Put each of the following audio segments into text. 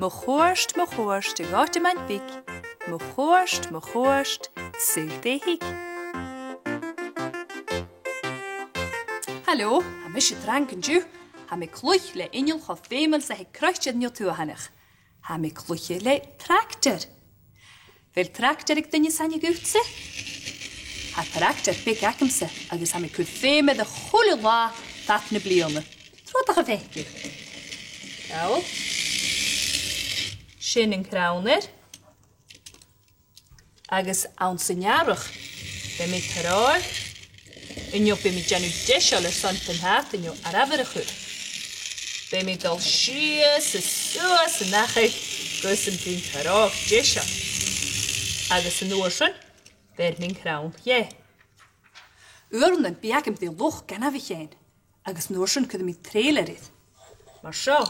mo chóist, de gáte man big. Mo chóist, sulte hig. Hallo, ha mis je dranken ju. Ha me kluch le injul cha femel sa he kruchtje nil tu hanach. Ha me kluche le traktor. Vel traktor ik dinje sanje gutse? Ha traktor big akemse, agus ha me kud feme de cholle la tatne blione. Trota gevekje. Kaul. Shin krauner. Agus aansenjarig. Be me terror. En je bent met Janu Deshal santen haat en je Araberige. Ben met al schies, zoals een nacht, kussen tin terror Deshal. Alles een oorschen, werd mijn kroon, ja. Urnen bijak de loch kan we geen. Alles een oorschen kunnen met trailer is. Maar zo.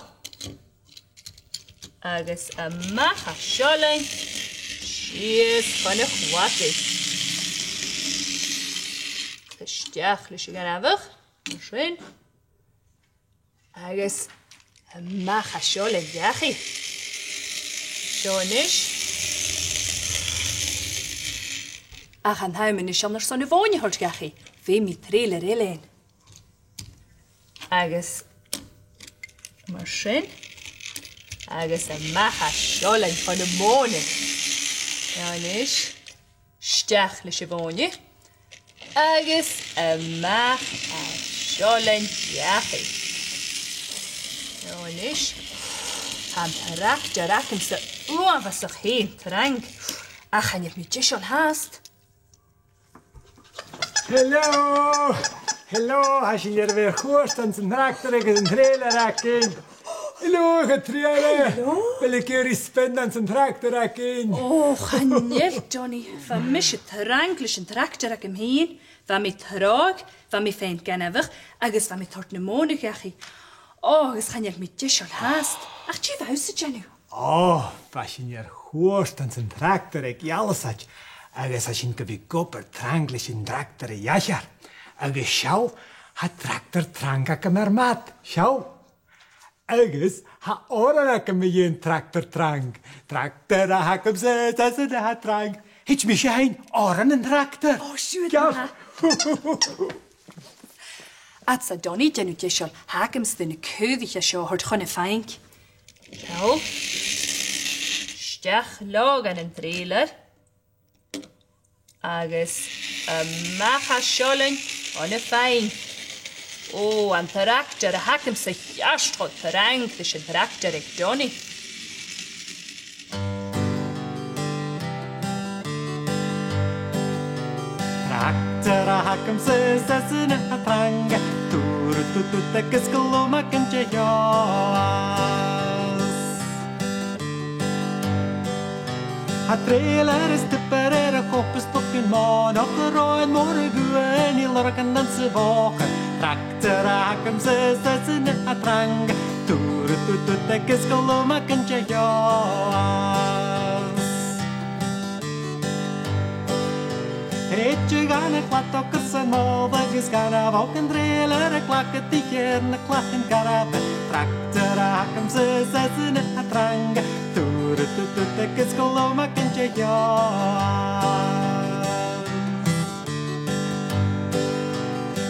Alles een macha schollen, schies van een water. Stjachlische ganavig. Schön. Agus macha schole jachi. Schonisch. Ach, an huimen is anders zo'n woonje hoort jachi. Wee mi trailer alleen. Agus maar schön. Agus macha schole van de monen. Schonisch. Stjachlische woonje. Agus maach a scholen jachi. Jonisch. Am traktor raken ze was zich heen trank. Ach, en je het met je haast. Hallo, als je hier weer hoort, dan zijn traktor en een trailer raken. Hallo, getrailer. Wil ik hier spenden aan zijn tractor raken? Oh, ganjer, Johnny. Van misje tranklich een tractor raken heen. Van met traag, van met fijn kennever, agus van met hort nemonig jachi. Oh, gus ganjer met je haast. Ach, tje vuist het, Johnny. Oh, als je hier hoort, dan zijn tractor ik alles had. Agus als je een keer kopper tranklich een tractor jajar. Agus schau, ha tractor trankake mer mat. Schau. Agus ha oranake me een tractor trank. Tractor hakem ze ha trank. Hitch me geen oren een tractor. Oh, sure ja. Atsa Donny jenu tjeshal hakems de keudige show hort gonne feink. Ja. Stach logan een trailer. Agus macha schollen gonne feink. Oh, an tractor hakem sich jastrot trank de tractor ik Donny. Tractor hakem se sesne hatranga. Tur tekes koloma kenche jas. Ha trailer is te perere koppes tokken man. Och roen morgen i lorkan danse vaken. Tractor hakem se sesne hatranga. Tur tekes koloma kenche jas. Etje gane klart ook zijn modige garab en trailer klakken die gerne klakken garab. Tractor hakem ze zetten het rang. Toer tekes koloma kenje jas.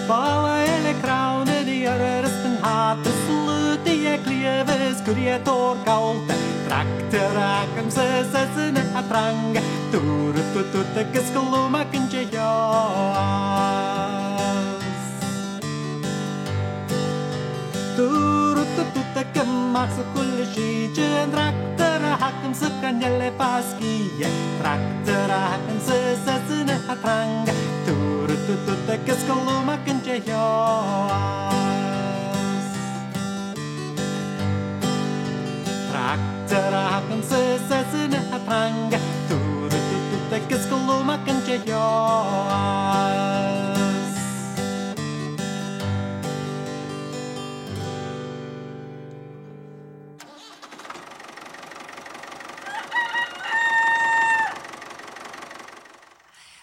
Balla ele kraune die resten hat slut die klieves creator kalte. Tractor hakem ze zetten het rang. Toer tekes koloma kenje jas. Toer tekes maak ze kulle schietje. Tractor hakem ze kanjele paski. Tractor hakem ze zetten het rang. Toer tekes koloma kenje jas. Tractor hakem ze zetten het rang. Tekes koloma kenje jas.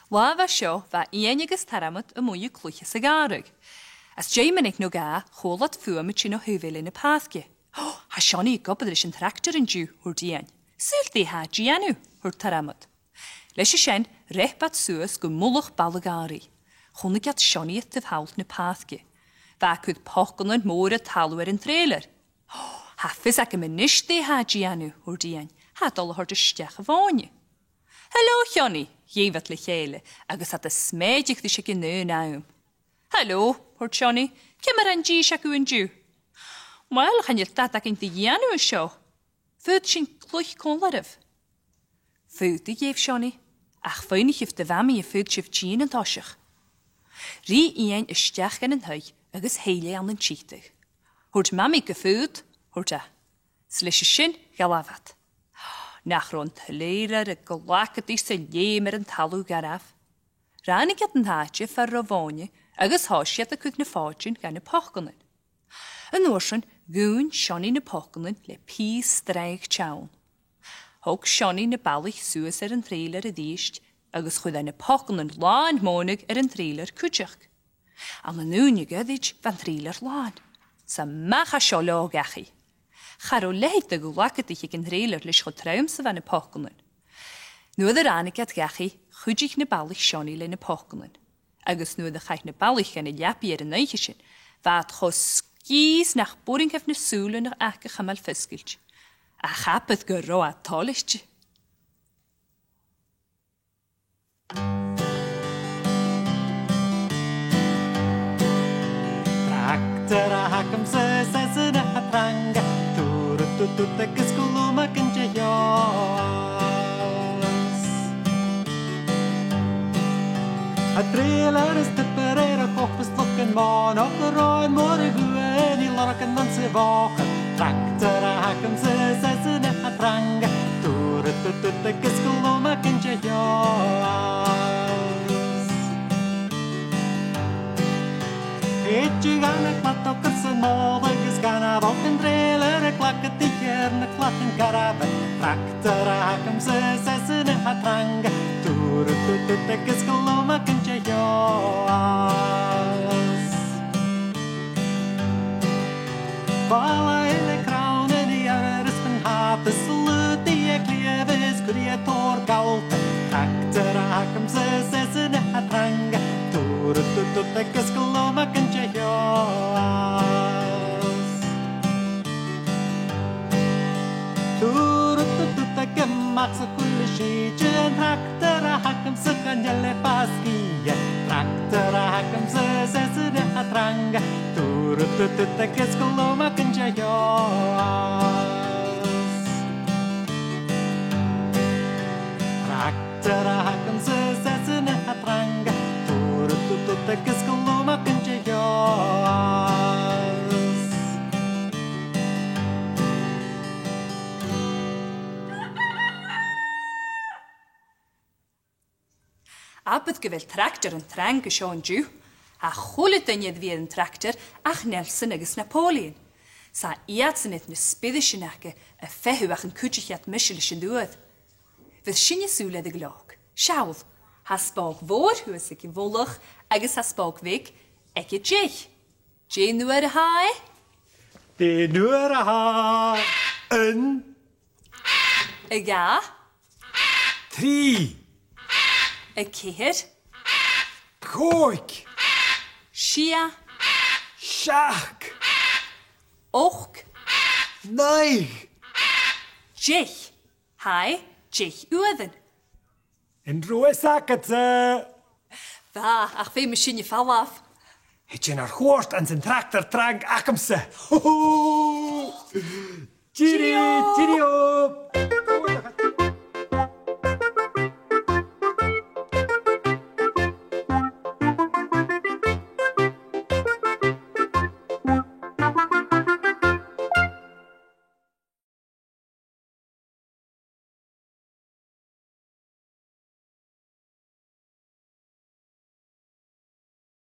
Wa seo va enigus taramut moeie kluche sigarig. As Jayman ik no ga, cholat fuam met chino huvel in a pathje. Oh, Ha Shani gobad is an tractor in dú hwr dian. Sildi ha dianu hwr taramad. Leis sien rehbat suas go mulach balagari. Chwnig at Shani at dyf hawl na pathge. Fa cwyd pochon yn môr a talwer yn trailer. Haffis ac ym nishdi ha dianu hwr dian. Ha dol hwr dystiach y fawni. Hallo, Johnny, jefat le chele, agus at y smedig ddys ag yn naum. Hallo, hwr Johnny, cymar an gys ac yw'n dw. Wel, chan i'r dad ac yn dianw y sio. Fyd sy'n glwch conlaraf. Fyd y jef, Johnny, ach fwynig yf dy fami y fyd sy'n gyn yn tosach. Ri i'n ysdiach gan yn hwy, agus heile an yn tîtig. Hwrt mami gyfyd, hwrt a. Slis y sy'n galafat. Nach rond leer y golacad i sy'n lemer yn talw garaf. Rannig at yn hatje far rofonje, agus hosiad y cwyd na ffodjyn gan y pochgonin. Yn orsyn, gwn Shani na pochgonin le pys straig chawn. Hog Shani na balich suas yn trailer y ddysg, agus chwyd yn y pochgonin lan monig yn trailer cwtjach. Am y nŵn y gyddig van trailer lan. Sa mach a siolo o gachi. Charo leid y gwlacad ich ag yn trailer leis chod traum sa van y pochgonin. Nŵd yr anig at gachi, chwydich na balich Shani le na pochgonin. Agus nŵd y chaich na balich gan y liapi yn eichisyn, faad chos skis nach boring hef na sŵl yn ac a chamal fysgilch. A chapad gyro a tolisch. Tractor a hacam se na hatranga, tut ag ysgolwm ac yn jeios. A trailer is tipper a chopus lwcyn mon och yr oen mor y gwen I lorg yn dan se foch. Tractor a hacam se na hatranga, tut ag ysgolwm ac yn jeios. Eich gan y clat o gyrsy'n modd agos gan a foch yn trailer a clac y dicher na clat yn caraf. Tractor a hacam se na hatranga, tut ag ysgolwm ac yn jeios. Fala yn y crawn yn I ar ysbyn hap y slwyd I a clefys gwriad o'r gawlt. Tractor a hacam se na hatranga, tut ag ysgolwm ac yn jeios. Tut ag ymach sa chwyle siedyn, tractor a hacam sa ganele pasgi. Tractor a hacam se na hatranga, tut ag ysgolwm ac yn jeios. Tractor a hacam se na hatranga, tut ag ysgolwm ac yn jeios. Abyd gyfel tractor yn trang y Sean Dew, a chwlyd dyniad fi yn tractor ach Nelson agos Napoleon. Sa iad sy'n eith na spydys yn ac y ffehw ach yn cwtich at mysil ys yn dŵad. Fydd sy'n yswled y glog. Siawdd, has bog fôr hwys ag yn fwlwch agos has bog fig ag y jeich. Jei nhw ar y hae? De nhw ar y ha yn Y ga? Tri, Y ceir? coig, Sia? siach, Och? naig. Jeich? Hae? Jeich ywydden? Yn rwys ac at Fa, ach fe mysyn i falaf. Hitjen ar chwort an sy'n tractor trang ac amse. Cheerio! Cheerio!